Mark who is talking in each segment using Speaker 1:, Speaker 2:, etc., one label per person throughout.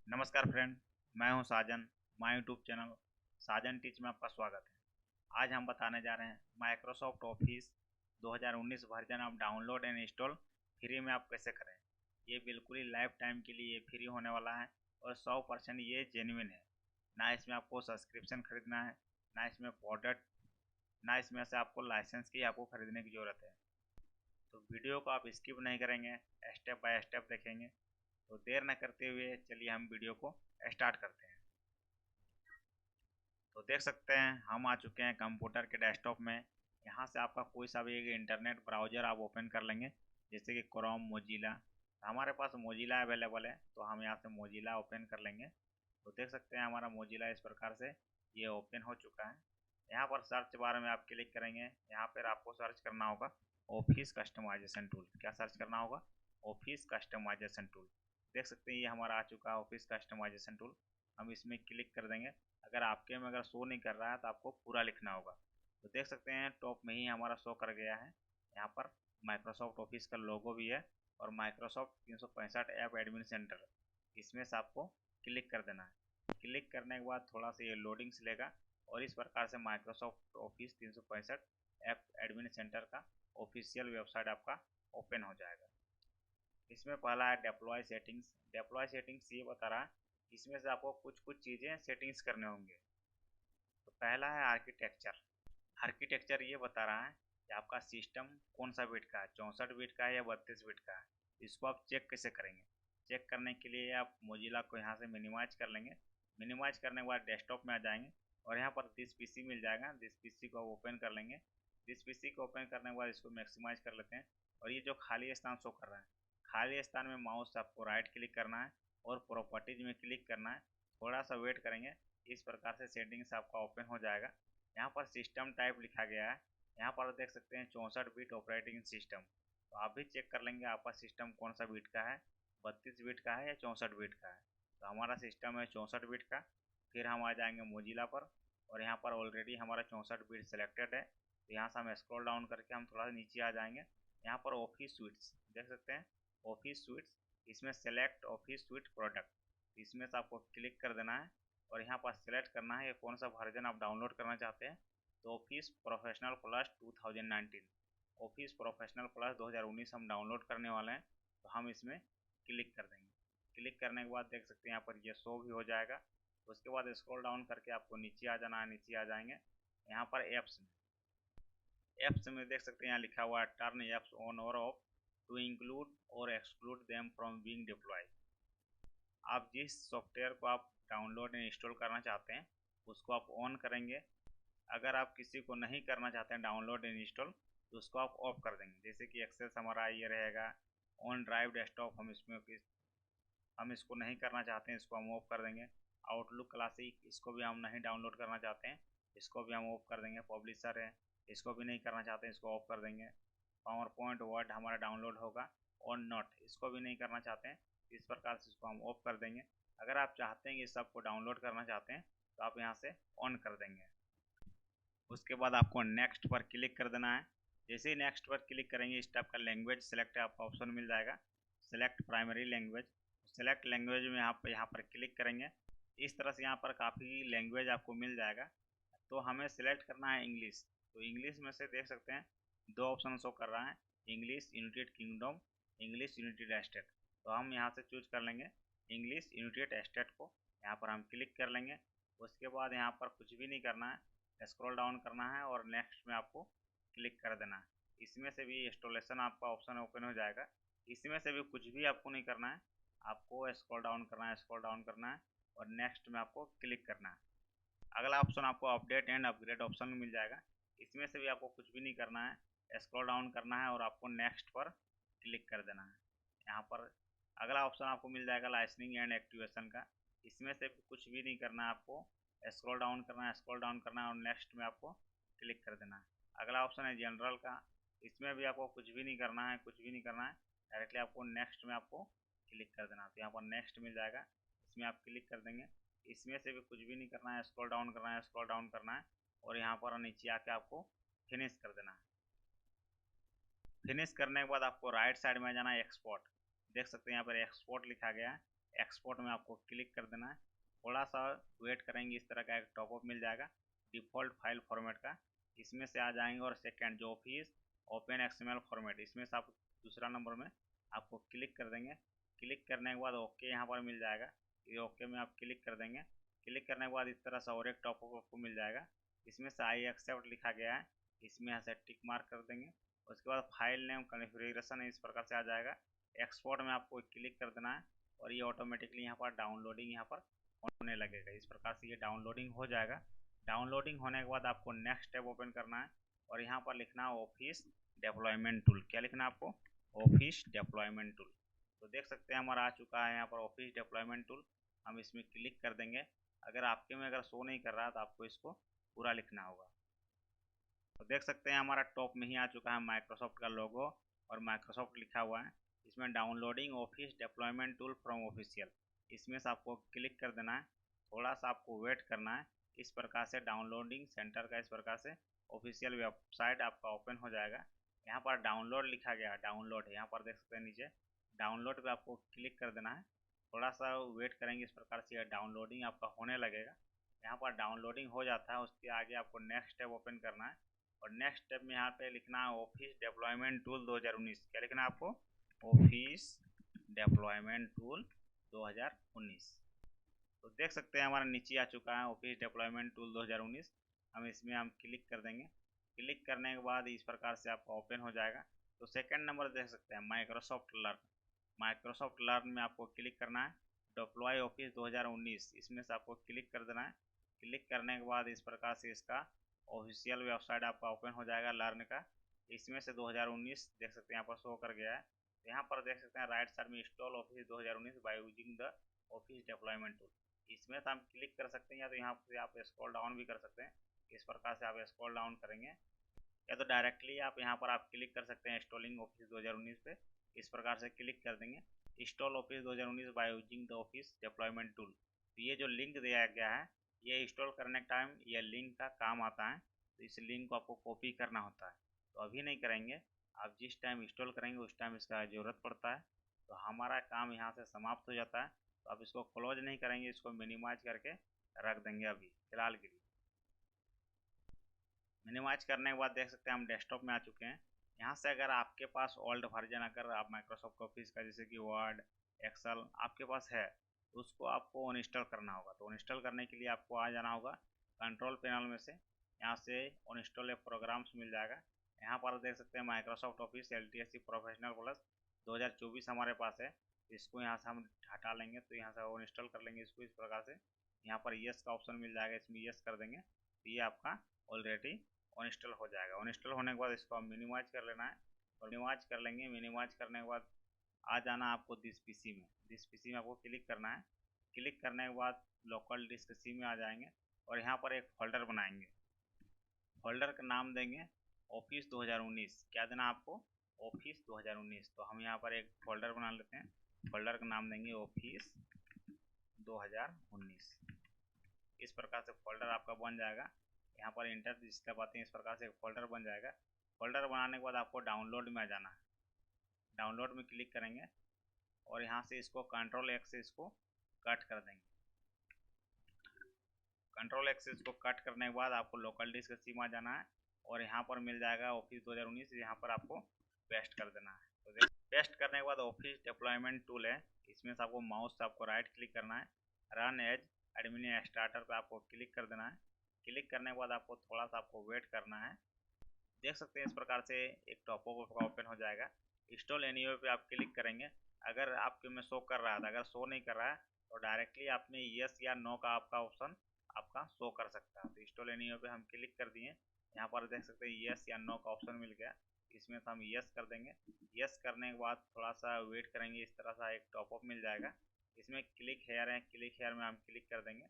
Speaker 1: नमस्कार फ्रेंड, मैं हूं Sajan. My YouTube channel Sajan teach में आपका स्वागत है। आज हम बताने जा रहे हैं माइक्रोसॉफ्ट ऑफिस 2019 वर्जन आप डाउनलोड एंड इंस्टॉल फ्री में आप कैसे करें। ये बिल्कुल ही लाइफ टाइम के लिए फ्री होने वाला है और 100% ये जेन्युइन है। ना इसमें आपको सब्सक्रिप्शन खरीदना है, ना इसमें प्रोडक्ट, ना इसमें से आपको लाइसेंस की आपको खरीदने की ज़रूरत है। तो वीडियो को आप स्किप नहीं करेंगे, स्टेप बाय स्टेप देखेंगे। तो देर न करते हुए चलिए हम वीडियो को स्टार्ट करते हैं। तो देख सकते हैं हम आ चुके हैं कंप्यूटर के डेस्कटॉप में। यहाँ से आपका कोई सा भी एक इंटरनेट ब्राउज़र आप ओपन कर लेंगे, जैसे कि क्रोम, मोजिला। हमारे पास मोजिला अवेलेबल है तो हम यहाँ से मोजिला ओपन कर लेंगे। तो देख सकते हैं हमारा मोजिला इस प्रकार से ये ओपन हो चुका है। यहाँ पर सर्च बार में आप क्लिक करेंगे। यहाँ पर आपको सर्च करना होगा ऑफिस कस्टमाइजेशन टूल। क्या सर्च करना होगा? Office customization tool. देख सकते हैं ये हमारा आ चुका है ऑफिस कस्टमाइजेशन टूल। हम इसमें क्लिक कर देंगे। अगर आपके में अगर शो नहीं कर रहा है तो आपको पूरा लिखना होगा। तो देख सकते हैं टॉप में ही हमारा शो कर गया है। यहाँ पर माइक्रोसॉफ्ट ऑफिस का लोगो भी है और माइक्रोसॉफ्ट 365 ऐप एडमिन सेंटर, इसमें से आपको क्लिक कर देना है। क्लिक करने के बाद थोड़ा सा ये लोडिंग्स लेगा और इस प्रकार से Microsoft office 365 app admin centre का ऑफिशियल वेबसाइट आपका ओपन हो जाएगा। इसमें पहला है डिप्लॉय सेटिंग्स। डिप्लॉय सेटिंग्स ये बता रहा है इसमें से आपको कुछ कुछ चीज़ें सेटिंग्स करने होंगे। तो पहला है आर्किटेक्चर। आर्किटेक्चर ये बता रहा है कि आपका सिस्टम कौन सा बिट का है, 64 बिट का है या 32 बिट का है। इसको आप चेक कैसे करेंगे? चेक करने के लिए आप मोजिला को यहाँ से मिनिमाइज कर लेंगे। मिनिमाइज करने के बाद डेस्कटॉप में आ जाएंगे और यहाँ पर दिस पीसी मिल जाएगा। दिस पीसी को ओपन कर लेंगे। दिस पीसी को ओपन करने के बाद इसको मैक्सिमाइज कर लेते हैं और ये जो खाली स्थान शो कर रहा है, खाली स्थान में माउस आपको राइट क्लिक करना है और प्रॉपर्टीज में क्लिक करना है। थोड़ा सा वेट करेंगे, इस प्रकार से सेटिंग्स आपका ओपन हो जाएगा। यहाँ पर सिस्टम टाइप लिखा गया है। यहाँ पर देख सकते हैं 64 बिट ऑपरेटिंग सिस्टम। तो आप भी चेक कर लेंगे आपका सिस्टम कौन सा बिट का है, 32 बिट का है या 64 बिट का है। तो हमारा सिस्टम है 64 बिट का। फिर हम आ जाएंगे मोजिला पर और यहाँ पर ऑलरेडी हमारा 64 बिट सेलेक्टेड है। तो यहाँ से हम स्क्रॉल डाउन करके हम थोड़ा नीचे आ जाएंगे। यहाँ पर ऑफिस स्वीट्स देख सकते हैं, ऑफिस स्वीट्स, इसमें सेलेक्ट ऑफिस स्वीट प्रोडक्ट, इसमें से आपको क्लिक कर देना है और यहाँ पर सेलेक्ट करना है ये कौन सा वर्जन आप डाउनलोड करना चाहते हैं। तो office professional plus 2019, office professional plus 2019 हम डाउनलोड करने वाले हैं। तो हम इसमें क्लिक कर देंगे। क्लिक करने के बाद देख सकते हैं यहाँ पर ये शो भी हो जाएगा। उसके बाद स्क्रॉल डाउन करके आपको नीचे आ जाना है। नीचे आ जाएंगे यहाँ पर एप्स में। एप्स में देख सकते हैं यहाँ लिखा हुआ है टर्न एप्स ऑन और ऑफ टू इंक्लूड और exclude them from being deploy. आप जिस सॉफ्टवेयर को आप डाउनलोड एंड इंस्टॉल करना चाहते हैं उसको आप ऑन करेंगे। अगर आप किसी को नहीं करना चाहते हैं डाउनलोड एंड इंस्टॉल तो उसको आप ऑफ कर देंगे। जैसे कि एक्सेस हमारा ये रहेगा ऑन ड्राइव डेस्कटॉप, हम इसको नहीं करना चाहते हैं, इसको हम ऑफ कर देंगे। आउटलुक क्लासिक, इसको भी हम नहीं डाउनलोड करना चाहते हैं, इसको भी हम ऑफ कर देंगे। पब्लिशर है, इसको भी नहीं करना चाहते हैं, इसको ऑफ कर देंगे। पावर पॉइंट वर्ड हमारा डाउनलोड होगा और नोट, इसको भी नहीं करना चाहते हैं, इस प्रकार से इसको हम ऑफ कर देंगे। अगर आप चाहते हैं कि सबको डाउनलोड करना चाहते हैं तो आप यहाँ से ऑन कर देंगे। उसके बाद आपको नेक्स्ट पर क्लिक कर देना है। जैसे ही नेक्स्ट पर क्लिक करेंगे इस टाइप का लैंग्वेज सेलेक्ट आपका ऑप्शन मिल जाएगा, select primary language. Select language में आप यहाँ पर क्लिक करेंगे। इस तरह से यहाँ पर काफ़ी लैंग्वेज आपको मिल जाएगा। तो हमें सेलेक्ट करना है इंग्लिश। तो इंग्लिश में से देख सकते हैं दो ऑप्शन शो कर रहा है, English United kingdom, English United state. तो हम यहाँ से चूज कर लेंगे इंग्लिश यूनाइटेड स्टेट को। यहाँ पर हम क्लिक कर लेंगे। उसके बाद यहाँ पर कुछ भी नहीं करना है, स्क्रॉल डाउन करना है और नेक्स्ट में आपको क्लिक कर देना है। इसमें से भी इंस्टॉलेशन आपका ऑप्शन ओपन हो जाएगा। इसमें से भी कुछ भी आपको नहीं करना है, आपको स्क्रॉल डाउन करना है, स्क्रॉल डाउन करना है और नेक्स्ट में आपको क्लिक करना है। अगला ऑप्शन आपको अपडेट एंड अपग्रेड ऑप्शन मिल जाएगा। इसमें से भी आपको कुछ भी नहीं करना है, स्क्रॉल डाउन करना है और आपको नेक्स्ट पर क्लिक कर देना है। यहाँ पर अगला ऑप्शन आपको मिल जाएगा लाइसनिंग एंड एक्टिवेशन का। इसमें से कुछ भी नहीं करना है, आपको स्क्रॉल डाउन करना है, स्क्रॉल डाउन करना है और नेक्स्ट में आपको क्लिक कर देना है। अगला ऑप्शन है जनरल का। इसमें भी आपको कुछ भी नहीं करना है, कुछ भी नहीं करना है, डायरेक्टली आपको नेक्स्ट में आपको क्लिक कर देना है। तो यहाँ पर नेक्स्ट मिल जाएगा, इसमें आप क्लिक कर देंगे। इसमें से भी कुछ भी नहीं करना है, स्क्रॉल डाउन करना है, स्क्रॉल डाउन करना है और यहाँ पर नीचे आके आपको फिनिश कर देना है। फिनिश करने के बाद आपको राइट साइड में जाना है एक्सपोर्ट। देख सकते हैं यहाँ पर एक्सपोर्ट लिखा गया है। एक्सपोर्ट में आपको क्लिक कर देना है। थोड़ा सा वेट करेंगे, इस तरह का एक टॉपअप मिल जाएगा डिफ़ॉल्ट फाइल फॉर्मेट का, इसमें से आ जाएंगे। और सेकंड जो ऑफिस ओपन एक्सएमएल फॉर्मेट, इसमें से आप दूसरा नंबर में आपको क्लिक कर देंगे। क्लिक करने के बाद ओके यहाँ पर मिल जाएगा, ये ओके में आप क्लिक कर देंगे। क्लिक करने के बाद इस तरह से और एक टॉपअप आपको मिल जाएगा, इसमें से आई एक्सेप्ट लिखा गया है, इसमें यहाँ से टिक मार्क कर देंगे। उसके बाद फाइल नेम कॉन्फ़िगरेशन इस प्रकार से आ जाएगा। एक्सपोर्ट में आपको क्लिक कर देना है और ये ऑटोमेटिकली यहाँ पर डाउनलोडिंग यहाँ पर होने लगेगा। इस प्रकार से ये डाउनलोडिंग हो जाएगा। डाउनलोडिंग होने के बाद आपको नेक्स्ट टैब ओपन करना है और यहाँ पर लिखना है ऑफिस डिप्लॉयमेंट टूल। क्या लिखना है आपको? Office deployment tool. तो देख सकते हैं हमारा आ चुका है यहाँ पर ऑफिस डिप्लॉयमेंट टूल। हम इसमें क्लिक कर देंगे। अगर आपके में अगर शो नहीं कर रहा तो आपको इसको पूरा लिखना होगा। तो देख सकते हैं हमारा टॉप में ही आ चुका है माइक्रोसॉफ्ट का लोगो और माइक्रोसॉफ्ट लिखा हुआ है। इसमें downloading office deployment tool from official, इसमें से आपको क्लिक कर देना है। थोड़ा सा आपको वेट करना है। इस प्रकार से डाउनलोडिंग सेंटर का इस प्रकार से ऑफिशियल वेबसाइट आपका ओपन हो जाएगा। यहाँ पर डाउनलोड लिखा गया है, डाउनलोड यहाँ पर देख सकते हैं नीचे डाउनलोड पे आपको क्लिक कर देना है। थोड़ा सा वेट करेंगे, इस प्रकार से डाउनलोडिंग आपका होने लगेगा। यहाँ पर डाउनलोडिंग हो जाता है, उसके आगे आपको नेक्स्ट टैब ओपन करना है और नेक्स्ट स्टेप में यहाँ पे लिखना है ऑफिस डिप्लॉयमेंट टूल 2019। क्या लिखना है आपको? Office deployment tool 2019। तो देख सकते हैं हमारा नीचे आ चुका है ऑफिस डिप्लॉयमेंट टूल 2019। हम क्लिक कर देंगे। क्लिक करने के बाद इस प्रकार से आपका ओपन हो जाएगा। तो सेकंड नंबर देख सकते हैं माइक्रोसॉफ्ट लर्न। माइक्रोसॉफ्ट लर्न में आपको क्लिक करना है, डिप्लॉय ऑफिस 2019, इसमें से आपको क्लिक कर देना है। क्लिक करने के बाद इस प्रकार से इसका ऑफिशियल वेबसाइट आपका ओपन हो जाएगा लर्न का। इसमें से 2019 देख सकते हैं यहाँ पर शो कर गया है। यहाँ पर देख सकते हैं राइट साइड में install office 2019 by using the office deployment tool, इसमें से हम क्लिक कर सकते हैं या तो यहाँ से आप स्क्रॉल डाउन भी कर सकते हैं। इस प्रकार से आप स्क्रॉल डाउन करेंगे या तो डायरेक्टली आप यहाँ पर आप क्लिक कर सकते हैं इंस्टॉलिंग ऑफिस 2019 पे। इस प्रकार से क्लिक कर देंगे install office 2019 by using the office deployment tool. तो ये जो लिंक दिया गया है ये इंस्टॉल करने के टाइम ये लिंक का काम आता है। तो इस लिंक को आपको कॉपी करना होता है, तो अभी नहीं करेंगे, आप जिस टाइम इंस्टॉल करेंगे उस टाइम इसका ज़रूरत पड़ता है। तो हमारा काम यहाँ से समाप्त हो जाता है। तो आप इसको क्लोज नहीं करेंगे, इसको मिनिमाइज करके रख देंगे अभी फिलहाल के लिए। मिनिमाइज करने के बाद देख सकते हैं हम डेस्कटॉप में आ चुके हैं। यहाँ से अगर आपके पास ओल्ड वर्जन अगर आप माइक्रोसॉफ्ट ऑफिस का जैसे कि वर्ड एक्सेल आपके पास है तो उसको आपको अनइंस्टॉल करना होगा। तो अनइंस्टॉल करने के लिए आपको आ जाना होगा कंट्रोल पैनल में से, यहाँ से अनइंस्टॉल प्रोग्राम्स मिल जाएगा। यहाँ पर देख सकते हैं Microsoft office LTSC professional plus 2024 हमारे पास है। इसको यहाँ से हम हटा लेंगे, तो यहाँ से अनइंस्टॉल कर लेंगे इसको। इस प्रकार से यहाँ पर यस का ऑप्शन मिल जाएगा, इसमें यस कर देंगे तो ये आपका ऑलरेडी अनइंस्टॉल हो जाएगा। अनइंस्टॉल होने के बाद इसको हम मिनिमाइज कर लेना है और मिनिमाइज कर लेंगे। मिनिमाइज करने के बाद आ जाना आपको दिस पीसी में। दिस पीसी में आपको क्लिक करना है। क्लिक करने के बाद लोकल डिस्क सी में आ जाएंगे और यहाँ पर एक फोल्डर बनाएंगे। फोल्डर का नाम देंगे ऑफिस 2019। क्या देना आपको? ऑफिस 2019। तो हम यहाँ पर एक फोल्डर बना लेते हैं। फोल्डर का नाम देंगे ऑफिस 2019। इस प्रकार से फोल्डर आपका बन जाएगा। यहाँ पर इंटर जिस दबाते हैं इस प्रकार से एक फोल्डर बन जाएगा। फोल्डर बनाने के बाद आपको डाउनलोड में आ जाना है। डाउनलोड में क्लिक करेंगे और यहाँ से इसको कंट्रोल X से इसको कट कर देंगे। कंट्रोल X से इसको कट करने के बाद आपको लोकल डिस्क सी में आ जाना है और यहाँ पर मिल जाएगा ऑफिस 2019, यहाँ पर आपको पेस्ट कर देना है। तो पेस्ट करने के बाद ऑफिस डिप्लॉयमेंट टूल है, इसमें से आपको माउस से आपको राइट क्लिक करना है, रन एज एडमिनिस्ट्रेटर पे आपको क्लिक कर देना है। क्लिक करने के बाद आपको थोड़ा सा आपको वेट करना है। देख सकते हैं इस प्रकार से एक टॉपअप ओपन हो जाएगा। इंस्टॉल एनीवे पे आप क्लिक करेंगे। अगर आपके में शो कर रहा है, अगर शो नहीं कर रहा है तो डायरेक्टली आप में यस या नो का आपका ऑप्शन आपका शो कर सकता है। तो इंस्टॉल एनीवे पे हम क्लिक कर दिए। यहाँ पर देख सकते हैं यस या नो का ऑप्शन मिल गया, इसमें से हम यस कर देंगे। यस करने के बाद थोड़ा सा वेट करेंगे, इस तरह सा एक टॉपअप मिल जाएगा। इसमें क्लिक हेयर है, क्लिक हेयर में हम क्लिक कर देंगे।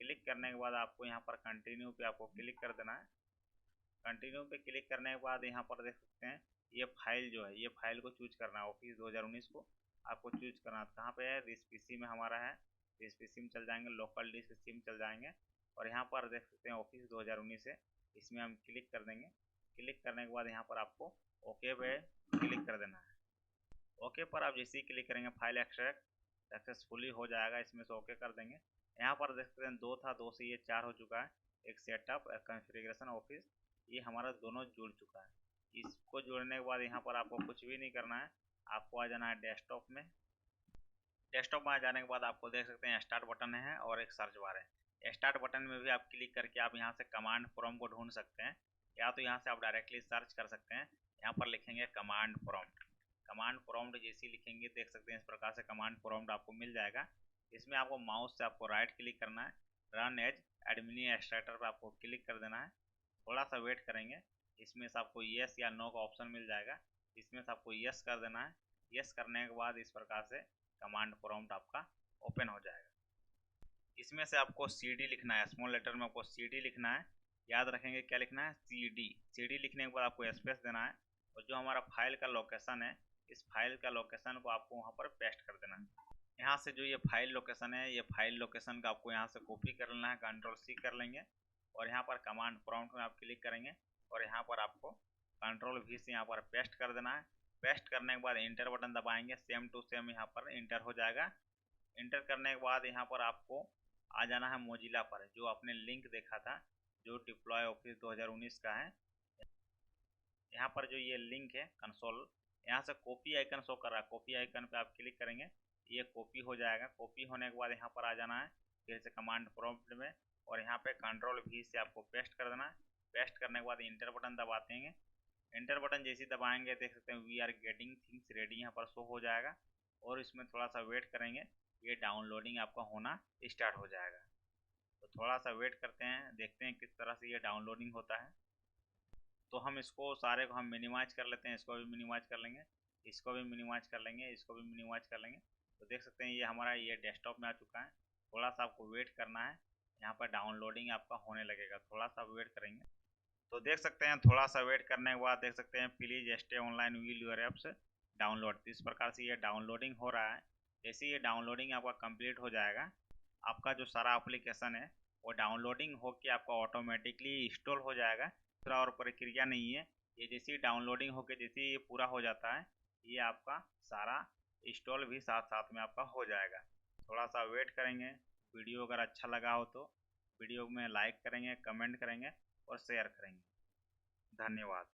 Speaker 1: क्लिक करने के बाद आपको यहाँ पर कंटिन्यू पे आपको क्लिक कर देना है। कंटिन्यू पे क्लिक करने के बाद यहाँ पर देख सकते हैं ये फाइल जो है, ये फाइल को चूज करना है। ऑफिस 2019 को आपको चूज करना है। कहाँ पे है? दिस पीसी में हमारा है। दिस पीसी में चल जाएंगे, लोकल डिस्क सी में चल जाएंगे और यहाँ पर देख सकते हैं ऑफिस 2019 है, इसमें हम क्लिक कर देंगे। क्लिक करने के बाद यहाँ पर आपको ओके पे क्लिक कर देना है। ओके पर आप जैसे ही क्लिक करेंगे फाइल एक्सट्रैक्ट सक्सेसफुली हो जाएगा। इसमें से ओके कर देंगे। यहाँ पर देख सकते हैं 2 था, 2 से ये 4 हो चुका है। एक सेटअप कॉन्फ़िगरेशन ऑफिस, ये हमारा दोनों जुड़ चुका है। इसको जोड़ने के बाद यहाँ पर आपको कुछ भी नहीं करना है, आपको आ जाना है डेस्कटॉप में। डेस्कटॉप में आ जाने के बाद आपको देख सकते हैं स्टार्ट बटन है और एक सर्च बार है। स्टार्ट बटन में भी आप क्लिक करके आप यहाँ से कमांड प्रॉम्प्ट को ढूंढ सकते हैं, या तो यहाँ से आप डायरेक्टली सर्च कर सकते हैं। यहाँ पर लिखेंगे कमांड प्रॉम्प्ट। कमांड प्रॉम्प्ट जैसे लिखेंगे देख सकते हैं इस प्रकार से कमांड प्रॉम्प्ट आपको मिल जाएगा। इसमें आपको माउस से आपको राइट क्लिक करना है, रन एज एडमिनिस्ट्रेटर पर आपको क्लिक कर देना है। थोड़ा सा वेट करेंगे, इसमें से आपको येस या नो का ऑप्शन मिल जाएगा। इसमें से आपको येस कर देना है। येस करने के बाद इस प्रकार से कमांड प्रॉम्प्ट आपका ओपन हो जाएगा। इसमें से आपको CD लिखना है, स्मॉल लेटर में आपको CD लिखना है। याद रखेंगे क्या लिखना है, CD लिखने के बाद आपको स्पेस देना है, और जो हमारा फाइल का लोकेशन है, इस फाइल का लोकेशन को आपको वहाँ पर पेस्ट कर देना है। यहाँ से जो ये फाइल लोकेशन है, ये फाइल लोकेशन का आपको यहाँ से कॉपी कर लेना है, Ctrl+C कर लेंगे, और यहाँ पर कमांड प्रॉम्प्ट में आप क्लिक करेंगे, और यहाँ पर आपको Ctrl+V से यहाँ पर पेस्ट कर देना है। पेस्ट करने के बाद इंटर बटन दबाएंगे, सेम टू सेम यहाँ पर इंटर हो जाएगा। इंटर करने के बाद यहाँ पर आपको आ जाना है मोजिला पर, जो आपने लिंक देखा था, जो डिप्लॉय ऑफिस 2019 का है। यहाँ पर जो ये लिंक है कंसोल, यहाँ से कॉपी आइकन शो कर रहा है, कॉपी आइकन पे आप क्लिक करेंगे, ये कॉपी हो जाएगा। कॉपी होने के बाद यहाँ पर आ जाना है फिर से कमांड प्रॉम्प्ट में, और यहाँ पे Ctrl+V से आपको पेस्ट कर देना है। पेस्ट करने के बाद इंटर बटन दबाते हैं। इंटर बटन जैसे दबाएंगे देख सकते हैं we are getting things ready यहाँ पर शो हो जाएगा, और इसमें थोड़ा सा वेट करेंगे, ये डाउनलोडिंग आपका होना स्टार्ट हो जाएगा। तो थोड़ा सा वेट करते हैं, देखते हैं किस तरह से ये डाउनलोडिंग होता है। तो हम इसको सारे को हम मिनिमाइज कर लेते हैं, इसको भी मिनिमाइज कर लेंगे, इसको भी मिनिमाइज कर लेंगे, इसको भी मिनिमाइज कर लेंगे। तो देख सकते हैं ये हमारा ये डेस्कटॉप में आ चुका है। थोड़ा सा आपको वेट करना है, यहाँ पर डाउनलोडिंग आपका होने लगेगा, थोड़ा सा वेट करेंगे। तो देख सकते हैं थोड़ा सा वेट करने के बाद देख सकते हैं please stay online will your apps download, इस प्रकार से ये डाउनलोडिंग हो रहा है। जैसे ये डाउनलोडिंग आपका कंप्लीट हो जाएगा, आपका जो सारा एप्लीकेशन है वो डाउनलोडिंग होकर आपका ऑटोमेटिकली इंस्टॉल हो जाएगा। दूसरा और प्रक्रिया नहीं है, ये जैसे डाउनलोडिंग होकर जैसे ये पूरा हो जाता है, ये आपका सारा इंस्टॉल भी साथ साथ में आपका हो जाएगा। थोड़ा सा वेट करेंगे। वीडियो अगर अच्छा लगा हो तो वीडियो में लाइक करेंगे, कमेंट करेंगे और शेयर करेंगे। धन्यवाद।